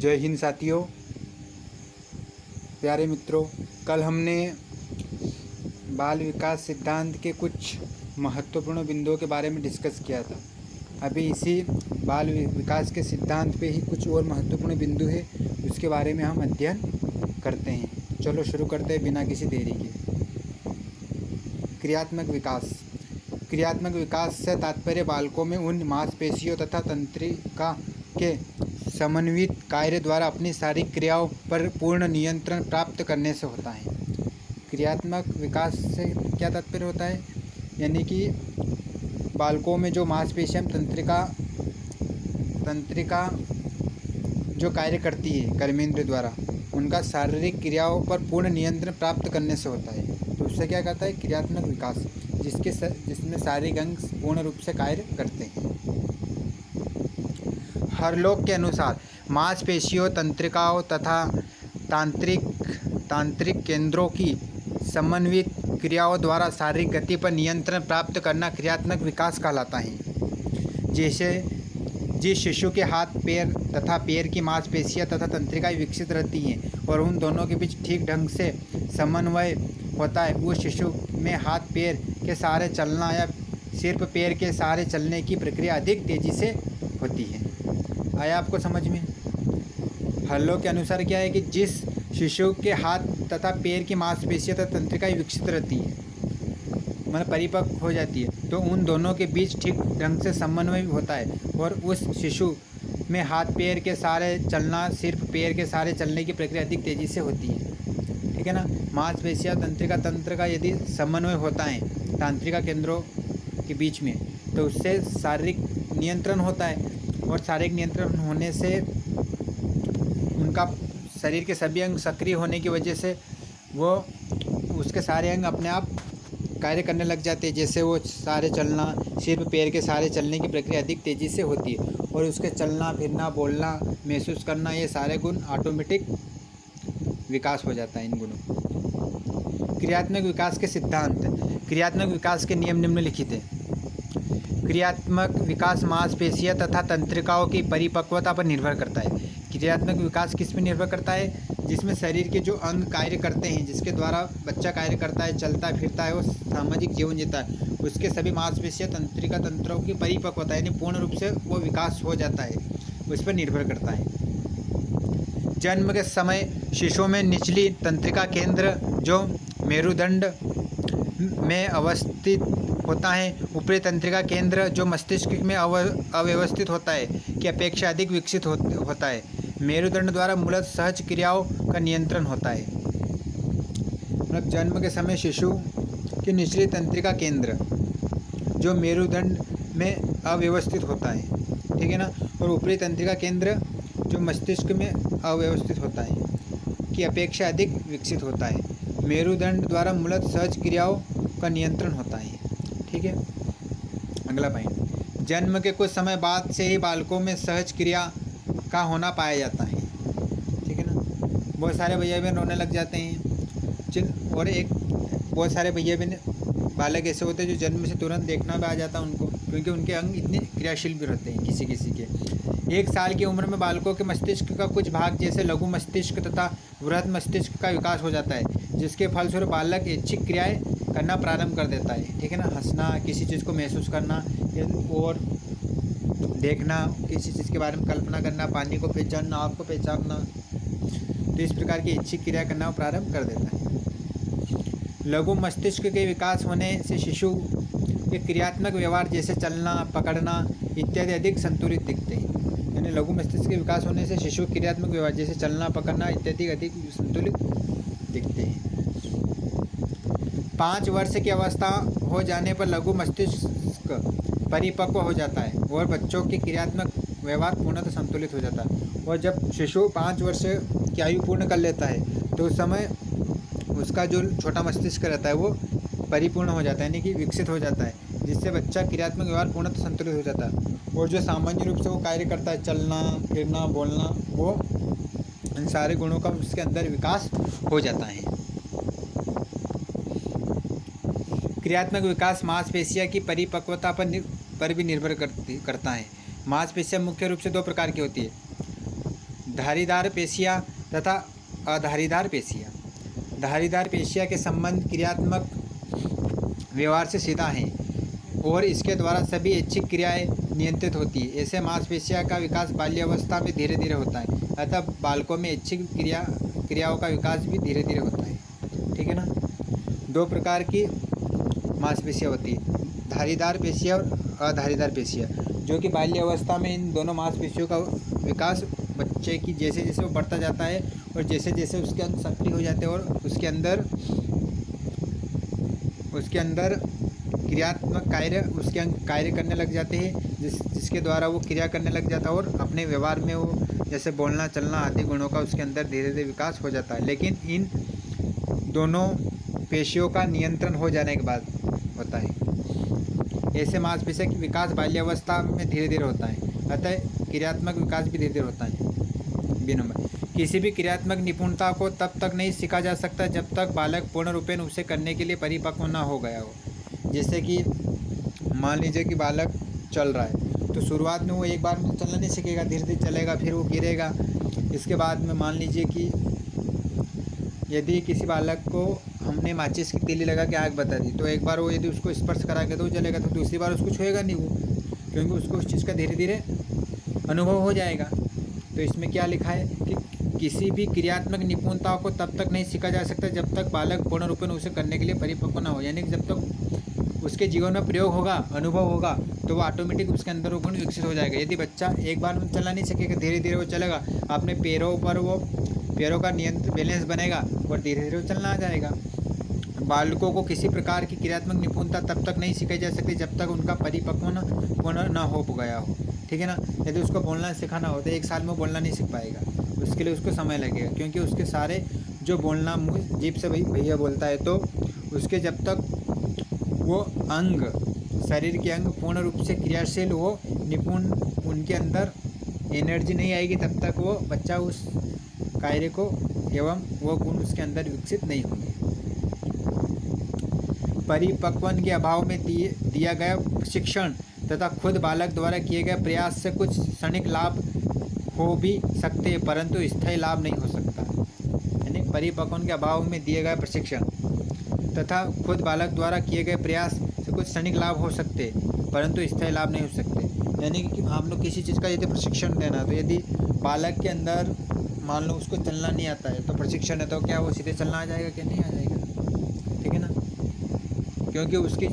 जय हिंद साथियों, प्यारे मित्रों। कल हमने बाल विकास सिद्धांत के कुछ महत्वपूर्ण बिंदुओं के बारे में डिस्कस किया था। अभी इसी बाल विकास के सिद्धांत पे ही कुछ और महत्वपूर्ण बिंदु है, उसके बारे में हम अध्ययन करते हैं। चलो शुरू करते हैं बिना किसी देरी के। क्रियात्मक विकास। क्रियात्मक विकास से तात्पर्य बालकों में उन मांसपेशियों तथा तंत्रिका के समन्वित कार्य द्वारा अपनी शारीरिक क्रियाओं पर पूर्ण नियंत्रण प्राप्त करने से होता है। क्रियात्मक विकास से क्या तात्पर्य होता है, यानी कि बालकों में जो मांसपेशियां तंत्रिका जो कार्य करती है कर्मेंद्र द्वारा, उनका शारीरिक क्रियाओं पर पूर्ण नियंत्रण प्राप्त करने से होता है। तो उससे क्या कहता है, क्रियात्मक विकास, जिसमें शारीरिक अंग पूर्ण रूप से कार्य करते हैं। हरलोक के अनुसार मांसपेशियों, तंत्रिकाओं तथा तांत्रिक केंद्रों की समन्वित क्रियाओं द्वारा शारीरिक गति पर नियंत्रण प्राप्त करना क्रियात्मक विकास कहलाता है। जैसे जिस शिशु के हाथ पैर तथा पैर की मांसपेशियां तथा तंत्रिकाएं विकसित रहती हैं और उन दोनों के बीच ठीक ढंग से समन्वय होता है, उस शिशु में हाथ पैर के सहारे चलना या सिर्फ पैर के सहारे चलने की प्रक्रिया अधिक तेजी से होती है। आया आपको समझ में? हल्लों के अनुसार क्या है कि जिस शिशु के हाथ तथा पैर की मांसपेशियां तथा तंत्रिकाएं विकसित रहती है, मतलब परिपक्व हो जाती है, तो उन दोनों के बीच ठीक ढंग से समन्वय होता है और उस शिशु में हाथ पैर के सहारे चलना सिर्फ पैर के सहारे चलने की प्रक्रिया अधिक तेज़ी से होती है। ठीक है ना। मांसपेशियां, तंत्र का यदि समन्वय होता है तांत्रिका केंद्रों के बीच में, तो उससे शारीरिक नियंत्रण होता है और शारीरिक नियंत्रण होने से उनका शरीर के सभी अंग सक्रिय होने की वजह से वो उसके सारे अंग अपने आप कार्य करने लग जाते हैं। जैसे वो सारे चलना, सिर्फ पैर के सारे चलने की प्रक्रिया अधिक तेज़ी से होती है और उसके चलना, फिरना, बोलना, महसूस करना, ये सारे गुण ऑटोमेटिक विकास हो जाता है इन गुणों। क्रियात्मक विकास के सिद्धांत। क्रियात्मक विकास के नियम निम्नलिखित हैं। क्रियात्मक विकास मांसपेशियां तथा तंत्रिकाओं की परिपक्वता पर निर्भर करता है। क्रियात्मक विकास किस पर निर्भर करता है? जिसमें शरीर के जो अंग कार्य करते हैं, जिसके द्वारा बच्चा कार्य करता है, चलता फिरता है और सामाजिक जीवन जीता है, उसके सभी मांसपेशियां, तंत्रों की परिपक्वता यानी पूर्ण रूप से वो विकास हो जाता है, उस पर निर्भर करता है। जन्म के समय शिशु में निचली तंत्रिका केंद्र जो मेरुदंड में अवस्थित होता है, ऊपरी तंत्रिका केंद्र जो मस्तिष्क में अव्यवस्थित होता है की अपेक्षा अधिक विकसित होता है। मेरुदंड द्वारा मूलतः सहज क्रियाओं का नियंत्रण होता है। मतलब जन्म के समय शिशु की निचली तंत्रिका केंद्र जो मेरुदंड में अव्यवस्थित होता है, ठीक है ना, और ऊपरी तंत्रिका केंद्र जो मस्तिष्क में अव्यवस्थित होता है की अपेक्षा अधिक विकसित होता है। मेरुदंड द्वारा मूलतः सहज क्रियाओं का नियंत्रण होता है। ठीक है। अगला पॉइंट, जन्म के कुछ समय बाद से ही बालकों में सहज क्रिया का होना पाया जाता है। ठीक है ना। बहुत सारे भैया बहन रोने लग जाते हैं और बहुत सारे भैया बहन बालक ऐसे होते हैं जो जन्म से तुरंत देखना भी आ जाता है उनको, क्योंकि उनके अंग इतने क्रियाशील भी रहते हैं किसी के। 1 साल की उम्र में बालकों के मस्तिष्क का कुछ भाग जैसे लघु मस्तिष्क तथा बृहद मस्तिष्क का विकास हो जाता है, जिसके फलस्वरूप बालक ऐच्छिक क्रियाएं करना प्रारंभ कर देता है। ठीक है ना। हंसना, किसी चीज़ को महसूस करना और देखना, किसी चीज़ के बारे में कल्पना करना, पानी को पहचानना, आग को पहचानना, तो इस प्रकार की ऐच्छिक क्रिया करना प्रारंभ कर देता है। लघु मस्तिष्क के विकास होने से शिशु के क्रियात्मक व्यवहार जैसे चलना, पकड़ना इत्यादि अधिक संतुलित दिखते हैं। यानी लघु मस्तिष्क के विकास होने से शिशु क्रियात्मक व्यवहार जैसे चलना, पकड़ना इत्यादि अधिक संतुलित दिखते हैं। 5 वर्ष की अवस्था हो जाने पर लघु मस्तिष्क परिपक्व हो जाता है और बच्चों के क्रियात्मक व्यवहार पूर्णतः संतुलित हो जाता है। और जब शिशु 5 वर्ष की आयु पूर्ण कर लेता है तो उस समय उसका जो छोटा मस्तिष्क रहता है वो परिपूर्ण हो जाता है, यानी कि विकसित हो जाता है, जिससे बच्चा क्रियात्मक व्यवहार पूर्णतः संतुलित हो जाता है और जो सामान्य रूप से वो कार्य करता है, चलना, फिरना, बोलना, वो इन सारे गुणों का उसके अंदर विकास हो जाता है। क्रियात्मक विकास मांसपेशियां की परिपक्वता पर भी निर्भर करता है। मांसपेशियां मुख्य रूप से 2 प्रकार की होती है। धारीदार पेशियाँ तथा अधारीदार पेशियाँ। धारीदार पेशियाँ के संबंध क्रियात्मक व्यवहार से सीधा हैं और इसके द्वारा सभी ऐच्छिक क्रियाएं नियंत्रित होती है। ऐसे मांसपेशियों का विकास बाल्यावस्था में धीरे धीरे होता है, अतः बालकों में ऐच्छिक क्रियाओं का विकास भी धीरे धीरे होता है। ठीक है ना। दो प्रकार की मांसपेशियाँ होती है, धारीदार पेशियाँ और अधारीदार पेशियाँ, जो कि बाल्यावस्था में इन दोनों मांसपेशियों का विकास बच्चे की जैसे जैसे वो बढ़ता जाता है और जैसे जैसे उसके अंदर सक्रिय हो जाते हैं और उसके अंदर क्रियात्मक कार्य करने लग जाते हैं, जिसके द्वारा वो क्रिया करने लग जाता है और अपने व्यवहार में वो जैसे बोलना चलना आदि गुणों का उसके अंदर धीरे धीरे विकास हो जाता है। लेकिन इन दोनों पेशियों का नियंत्रण हो जाने के बाद होता है। ऐसे मांसपेशियों की विकास बाल्यावस्था में धीरे धीरे होता है, अतः क्रियात्मक विकास भी धीरे धीरे होता है। बी नंबर, किसी भी क्रियात्मक निपुणता को तब तक नहीं सीखा जा सकता जब तक बालक पूर्ण रूपेण उसे करने के लिए परिपक्व न हो गया हो। जैसे कि मान लीजिए कि बालक चल रहा है, तो शुरुआत में वो एक बार में चलना नहीं सीखेगा, धीरे धीरे चलेगा, फिर वो गिरेगा। इसके बाद में मान लीजिए कि यदि किसी बालक को हमने माचिस की तीली लगा के आग बता दी, तो एक बार वो यदि उसको स्पर्श करा के तो वो चलेगा, तो दूसरी बार उसको छुएगा नहीं वो, क्योंकि उसको उस चीज़ का धीरे धीरे अनुभव हो जाएगा। तो इसमें क्या लिखा है कि किसी भी क्रियात्मक निपुणता को तब तक नहीं सीखा जा सकता जब तक बालक पूर्ण रूपेण उसे करने के लिए परिपक्व न हो। यानी कि जब तक उसके जीवन में प्रयोग होगा, अनुभव होगा, तो वो ऑटोमेटिक उसके अंदर वो गुण विकसित हो जाएगा। यदि बच्चा एक बार में चलना नहीं सकेगा, धीरे धीरे वो चलेगा, अपने पैरों का नियंत्रण बैलेंस बनेगा और धीरे धीरे वो चलना आ जाएगा। बालकों को किसी प्रकार की क्रियात्मक निपुणता तब तक नहीं सिखाई जा सकती जब तक उनका परिपक्व न हो गया हो। ठीक है ना। यदि उसको बोलना सिखाना हो तो 1 साल में वो बोलना नहीं सीख पाएगा, उसके लिए उसको समय लगेगा, क्योंकि उसके सारे जो बोलना मुँह जीभ से भैया बोलता है, तो उसके जब तक वो अंग, शरीर के अंग पूर्ण रूप से क्रियाशील हो, निपुण, उनके अंदर एनर्जी नहीं आएगी, तब तक वो बच्चा उस कार्य को एवं वो गुण उसके अंदर विकसित नहीं होंगे। परिपक्वन के अभाव में दिया गया प्रशिक्षण तथा खुद बालक द्वारा किए गए प्रयास से कुछ क्षणिक लाभ हो भी सकते हैं, परंतु स्थायी लाभ नहीं हो सकता। यानी परिपक्वन के अभाव में दिए गए प्रशिक्षण तथा खुद बालक द्वारा किए गए प्रयास से कुछ क्षणिक लाभ हो सकते हैं, परंतु स्थायी लाभ नहीं हो सकते। यानी कि हम लोग किसी चीज़ का यदि प्रशिक्षण देना, तो यदि बालक के अंदर मान लो उसको चलना नहीं आता है, तो प्रशिक्षण है तो क्या वो सीधे चलना आ जाएगा कि नहीं आ जाएगा? ठीक है ना। क्योंकि उसकी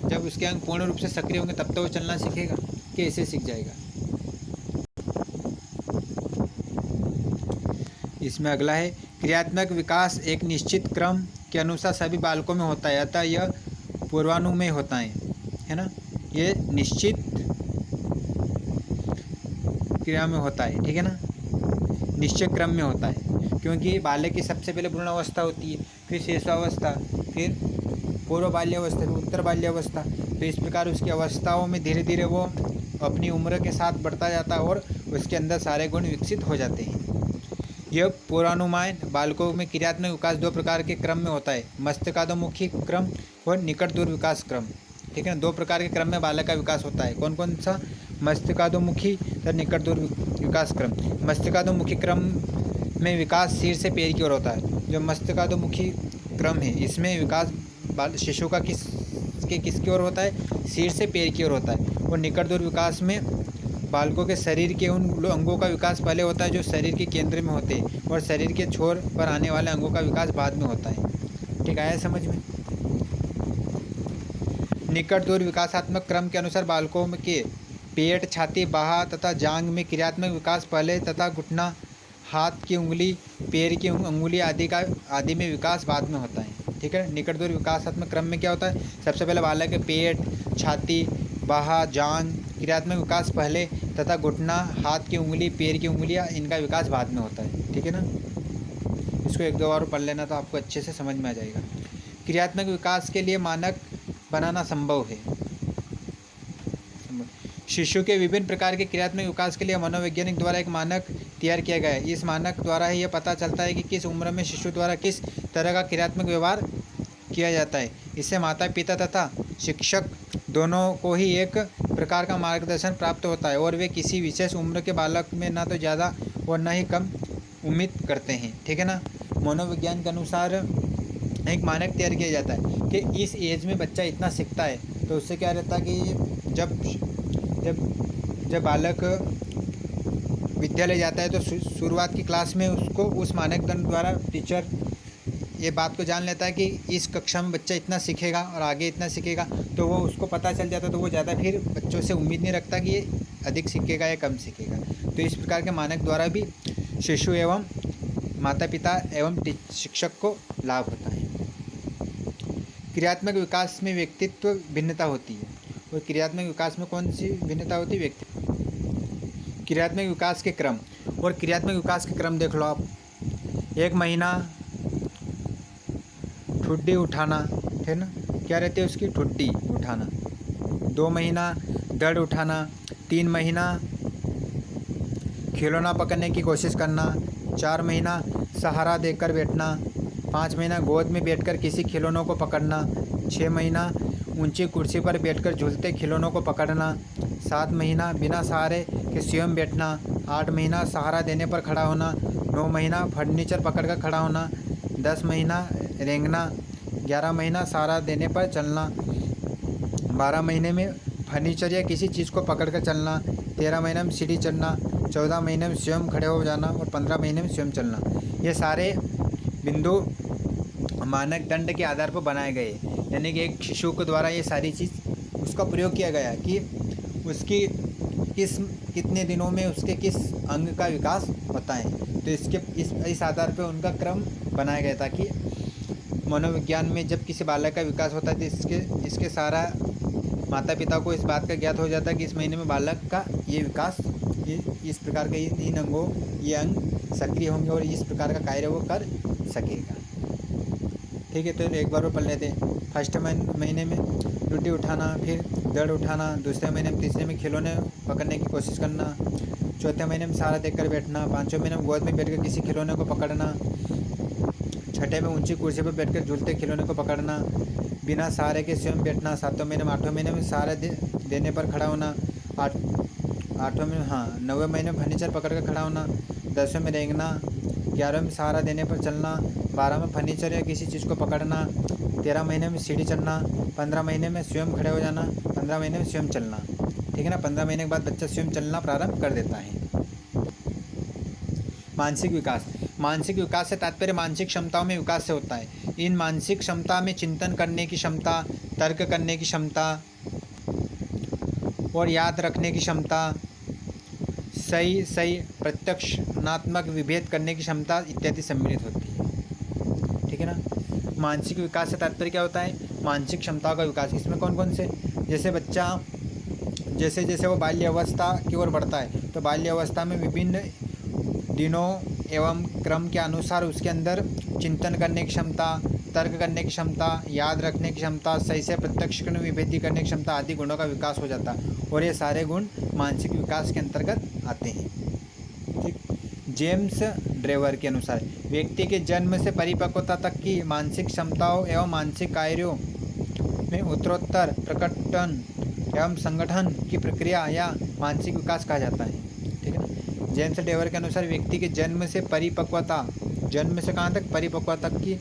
जब उसके अंग पूर्ण रूप से सक्रिय होंगे तब तो वो चलना सीखेगा, कि ऐसे सीख जाएगा। इसमें अगला है, क्रियात्मक विकास एक निश्चित क्रम के अनुसार सभी बालकों में होता है, अतः यह पूर्वानुमेय होता है ना। ये निश्चित क्रिया में होता है, ठीक है ना, निश्चित क्रम में होता है, क्योंकि बालक की सबसे पहले भ्रूण अवस्था होती है, फिर शेषावस्था, फिर पूर्व बाल्यावस्था, फिर उत्तर बाल्यावस्था। तो इस प्रकार उसकी अवस्थाओं में धीरे धीरे वो अपनी उम्र के साथ बढ़ता जाता है और उसके अंदर सारे गुण विकसित हो जाते हैं। यह पूर्वानुमान बालकों में क्रियात्मक विकास 2 प्रकार के क्रम में होता है, मस्तिष्काधोमुखी क्रम और निकट दूर विकास क्रम। ठीक है ना। 2 प्रकार के क्रम में बालक का विकास होता है। कौन कौन सा? मस्तिष्काधोमुखी तथा निकट दूर विकास क्रम। मस्तिष्काधोमुखी क्रम में विकास सिर से पैर की ओर होता है। जो मस्तिष्काधोमुखी क्रम है, इसमें विकास शिशु का किसकी ओर होता है? सिर से पैर की ओर होता है। और निकट दूर विकास में बालकों के शरीर के उन अंगों का विकास पहले होता है जो शरीर के केंद्र में होते हैं, और शरीर के छोर पर आने वाले अंगों का विकास बाद में होता है। ठीक आया समझ में? निकट दूर विकासात्मक क्रम के अनुसार बालकों के पेट, छाती, बाहा तथा जांघ में क्रियात्मक विकास पहले तथा घुटना, हाथ की उंगली, पैर की उंगली आदि में विकास बाद में होता है। ठीक है। निकट दूर विकासात्मक क्रम में क्या होता है? सबसे पहले बालक के पेट, छाती, बाहा, जांघ क्रियात्मक विकास पहले तथा घुटना, हाथ की उंगली, पैर की उंगलियां, इनका विकास बाद में होता है। ठीक है ना। इसको 1-2 बार पढ़ लेना तो आपको अच्छे से समझ में आ जाएगा। क्रियात्मक विकास के लिए मानक बनाना संभव है। शिशु के विभिन्न प्रकार के क्रियात्मक विकास के लिए मनोवैज्ञानिक द्वारा एक मानक तैयार किया गया है। इस मानक द्वारा ही यह पता चलता है कि किस उम्र में शिशु द्वारा किस तरह का क्रियात्मक व्यवहार किया जाता है। इससे माता पिता तथा शिक्षक दोनों को ही एक प्रकार का मार्गदर्शन प्राप्त होता है और वे किसी विशेष उम्र के बालक में ना तो ज़्यादा और न ही कम उम्मीद करते हैं। ठीक है ना। मनोविज्ञान के अनुसार एक मानक तैयार किया जाता है कि इस एज में बच्चा इतना सीखता है, तो उससे क्या रहता है कि जब जब जब बालक विद्यालय जाता है तो शुरुआत की क्लास में उसको उस मानदंड द्वारा टीचर ये बात को जान लेता है कि इस कक्षा में बच्चा इतना सीखेगा और आगे इतना सीखेगा, तो वो उसको पता चल जाता है, तो वो ज़्यादा फिर बच्चों से उम्मीद नहीं रखता कि ये अधिक सीखेगा या कम सीखेगा। तो इस प्रकार के मानक द्वारा भी शिशु एवं माता पिता एवं शिक्षक को लाभ होता है। क्रियात्मक विकास में व्यक्तित्व भिन्नता होती है। और क्रियात्मक विकास में कौन सी भिन्नता होती है? क्रियात्मक विकास के क्रम। और क्रियात्मक विकास के क्रम देख लो आप। 1 महीना ठुड्डी उठाना, है ना, क्या रहती है उसकी? ठुड्डी उठाना। 2 महीना दड़ उठाना। 3 महीना खिलौना पकड़ने की कोशिश करना। 4 महीना सहारा देकर बैठना। 5 महीना गोद में बैठकर किसी खिलौनों को पकड़ना। 6 महीना ऊंची कुर्सी पर बैठकर झूलते खिलौनों को पकड़ना। 7 महीना बिना सहारे के स्वयं बैठना। 8 महीना सहारा देने पर खड़ा होना। 9 महीना फर्नीचर पकड़कर खड़ा होना। 10 महीना रेंगना। 11 महीना सहारा देने पर चलना। 12 महीने में फर्नीचर या किसी चीज़ को पकड़कर चलना। 13 महीने में सीढ़ी चढ़ना। 14 महीने में स्वयं खड़े हो जाना और 15 महीने में स्वयं चलना। ये सारे बिंदु मानक दंड के आधार पर बनाए गए, यानी कि एक शिशु के द्वारा ये सारी चीज़ उसका प्रयोग किया गया कि उसकी कितने दिनों में उसके किस अंग का विकास होता है। तो इस आधार पर उनका क्रम बनाया गया था कि मनोविज्ञान में जब किसी बालक का विकास होता है तो इसके सारा माता पिता को इस बात का ज्ञात हो जाता है कि इस महीने में बालक का ये विकास इस प्रकार के इन अंगों ये अंग सक्रिय होंगे और इस प्रकार का कार्य वो कर सकेगा। ठीक है, तो एक बार वो पढ़ लेते हैं। फर्स्ट महीने में ठुड्डी उठाना, फिर दड़ उठाना। दूसरे महीने में, तीसरे में खिलौने पकड़ने की कोशिश करना। चौथे महीने में सहारा देकर बैठना। 5वें महीने में गोद में बैठकर किसी खिलौने को पकड़ना। 6ठे में ऊंची कुर्सी पर बैठकर झूलते खिलौने को पकड़ना। बिना सहारे के स्वयं बैठना। 7वें महीने में, 8वें महीने में सहारा देने पर खड़ा होना। 8वें में 9वें महीने में फर्नीचर पकड़कर खड़ा होना। 10वें में रेंगना। 11वें में सहारा देने पर चलना। 12 में फर्नीचर या किसी चीज़ को पकड़ना। 13 महीने में सीढ़ी चढ़ना। 15 महीने में स्वयं खड़े हो जाना। 15 महीने में स्वयं चलना। ठीक है ना। 15 महीने के बाद बच्चा स्वयं चलना प्रारंभ कर देता है। मानसिक विकास। मानसिक विकास से तात्पर्य मानसिक क्षमताओं में विकास से होता है। इन मानसिक क्षमता में चिंतन करने की क्षमता, तर्क करने की क्षमता और याद रखने की क्षमता, सही प्रत्यक्षात्मक विभेद करने की क्षमता इत्यादि सम्मिलित होती है। ठीक है ना। मानसिक विकास से तात्पर्य क्या होता है? मानसिक क्षमताओं का विकास। इसमें कौन कौन से? जैसे बच्चा जैसे जैसे वो बाल्य अवस्था की ओर बढ़ता है, तो बाल्य अवस्था में विभिन्न दिनों एवं क्रम के अनुसार उसके अंदर चिंतन करने की क्षमता, तर्क करने की क्षमता, याद रखने की क्षमता, सही से प्रत्यक्ष विभेदी करने की क्षमता आदि गुणों का विकास हो जाता है और ये सारे गुण मानसिक विकास के अंतर्गत आते हैं। ठीक। जेम्स ड्रेवर के अनुसार व्यक्ति के जन्म से परिपक्वता तक की मानसिक क्षमताओं एवं मानसिक कार्यों में उत्तरोत्तर प्रकटन एवं संगठन की प्रक्रिया या मानसिक विकास कहा जाता है। ठीक है ना। जेम्स ड्रेवर के अनुसार व्यक्ति के जन्म से परिपक्वता, जन्म से कहाँ तक? परिपक्वता तक की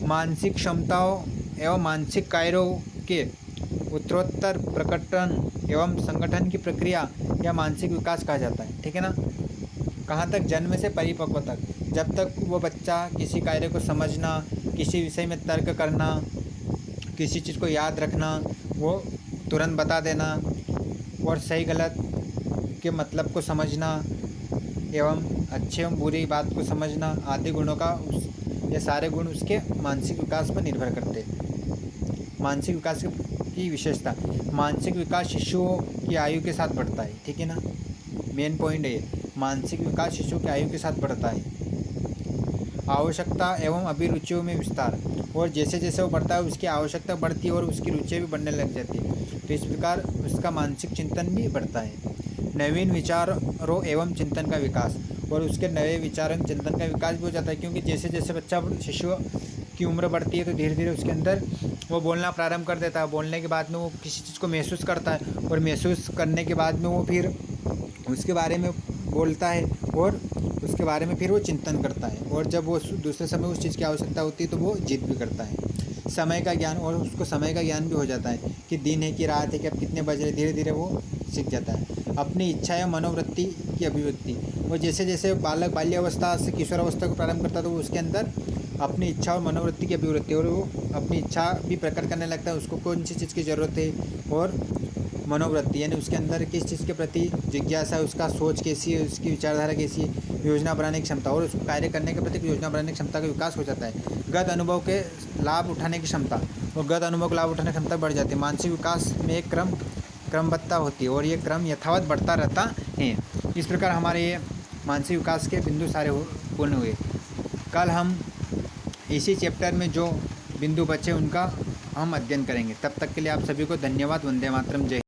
मानसिक क्षमताओं एवं मानसिक कार्यों के उत्तरोत्तर प्रकटन एवं संगठन की प्रक्रिया या मानसिक विकास कहा जाता है। ठीक है ना। कहाँ तक? जन्म से परिपक्व तक। जब तक वो बच्चा किसी कार्य को समझना, किसी विषय में तर्क करना, किसी चीज़ को याद रखना, वो तुरंत बता देना और सही गलत के मतलब को समझना एवं अच्छे एवं बुरी बात को समझना आदि गुणों का ये सारे गुण उसके मानसिक विकास पर निर्भर करते हैं। मानसिक विकास की विशेषता। मानसिक विकास शिशुओं की आयु के साथ बढ़ता है। ठीक है ना। मेन पॉइंट है, मानसिक विकास शिशु की आयु के साथ बढ़ता है। आवश्यकता एवं अभिरुचियों में विस्तार। और जैसे जैसे वो बढ़ता है उसकी आवश्यकता बढ़ती है और उसकी रुचियाँ भी बढ़ने लग जाती है, तो इस प्रकार उसका मानसिक चिंतन भी बढ़ता है। नवीन विचारों एवं चिंतन का विकास। और उसके नए विचार एवं चिंतन का विकास भी हो जाता है, क्योंकि जैसे जैसे बच्चा शिशु की उम्र बढ़ती है तो धीरे धीरे उसके अंदर वो बोलना प्रारंभ कर देता है। बोलने के बाद में वो किसी चीज़ को महसूस करता है और महसूस करने के बाद में वो फिर उसके बारे में बोलता है और उसके बारे में फिर वो चिंतन करता है, और जब वो दूसरे समय उस चीज़ की आवश्यकता होती है तो वो जिद भी करता है। समय का ज्ञान, और उसको समय का ज्ञान भी हो जाता है कि दिन है कि रात है कि अब कितने बज रहे, धीरे धीरे वो सीख जाता है। अपनी इच्छा या मनोवृत्ति की अभिव्यक्ति, और जैसे जैसे बालक बाल्यावस्था से किशोरावस्था को प्रारंभ करता है तो वो उसके अंदर अपनी इच्छा और मनोवृत्ति की अभिवृत्ति, और वो अपनी इच्छा भी प्रकट करने लगता है, उसको कौन सी चीज़ की ज़रूरत है, और मनोवृत्ति यानी उसके अंदर किस चीज़ के प्रति जिज्ञासा है, उसका सोच कैसी है, उसकी विचारधारा कैसी है, योजना बनाने की क्षमता, और उसको कार्य करने के प्रति योजना बनाने की क्षमता का विकास हो जाता है। गत अनुभव के लाभ उठाने की क्षमता, और गत अनुभव का लाभ उठाने की क्षमता बढ़ जाती है। मानसिक विकास में एक क्रमबद्धता होती है और ये क्रम यथावत बढ़ता रहता है। इस प्रकार हमारे ये मानसिक विकास के बिंदु सारे पूर्ण हुए। कल हम इसी चैप्टर में जो बिंदु बचे उनका हम अध्ययन करेंगे। तब तक के लिए आप सभी को धन्यवाद। वंदे मातरम। जय